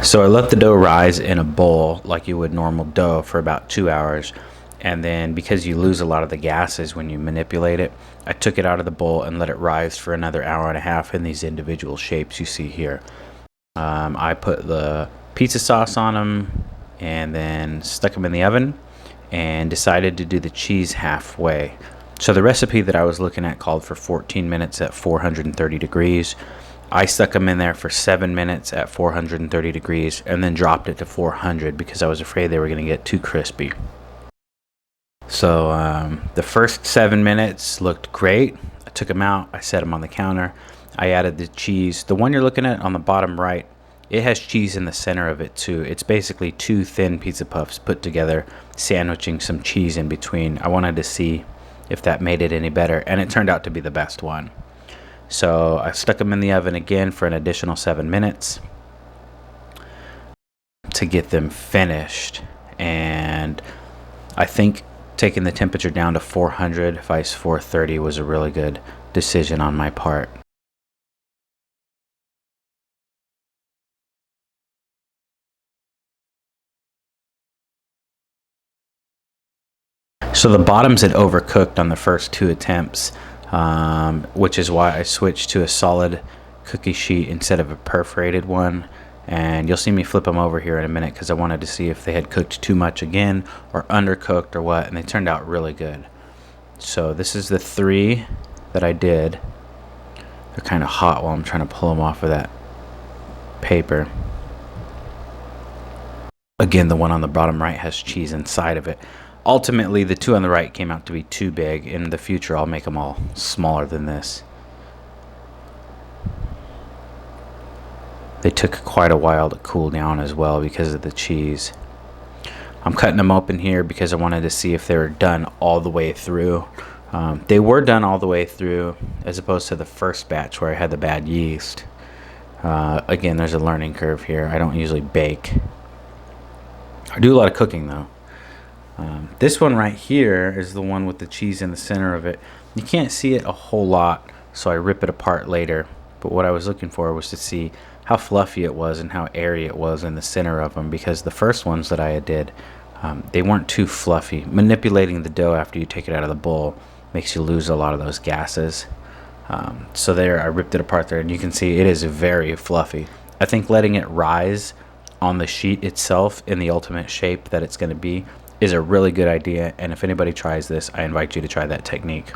So I let the dough rise in a bowl like you would normal dough for about 2 hours. And then because you lose a lot of the gases when you manipulate it, I took it out of the bowl and let it rise for another hour and a half in these individual shapes you see here. I put the pizza sauce on them and then stuck them in the oven and decided to do the cheese halfway. So the recipe that I was looking at called for 14 minutes at 430 degrees. I stuck them in there for 7 minutes at 430 degrees and then dropped it to 400 because I was afraid they were going to get too crispy. So the first 7 minutes looked great. I took them out, I set them on the counter. I added the cheese. The one you're looking at on the bottom right, it has cheese in the center of it too. It's basically two thin pizza puffs put together, sandwiching some cheese in between. I wanted to see if that made it any better, and it turned out to be the best one. So I stuck them in the oven again for an additional 7 minutes to get them finished. And I think taking the temperature down to 400, vice 430 was a really good decision on my part. So the bottoms had overcooked on the first 2 attempts, which is why I switched to a solid cookie sheet instead of a perforated one. And you'll see me flip them over here in a minute because I wanted to see if they had cooked too much again or undercooked or what, and they turned out really good. So this is the 3 that I did. They're kind of hot while I'm trying to pull them off of that paper. Again, the one on the bottom right has cheese inside of it. Ultimately, the 2 on the right came out to be too big. In the future, I'll make them all smaller than this. They took quite a while to cool down as well because of the cheese. I'm cutting them open here because I wanted to see if they were done all the way through. They were done all the way through as opposed to the first batch where I had the bad yeast. Again, there's a learning curve here. I don't usually bake. I do a lot of cooking though. This one right here is the one with the cheese in the center of it. You can't see it a whole lot, so I rip it apart later. But what I was looking for was to see how fluffy it was and how airy it was in the center of them, because the first ones that I did, they weren't too fluffy. Manipulating the dough after you take it out of the bowl makes you lose a lot of those gases. So there, I ripped it apart there, and you can see it is very fluffy. I think letting it rise on the sheet itself in the ultimate shape that it's going to be is a really good idea, and if anybody tries this, I invite you to try that technique.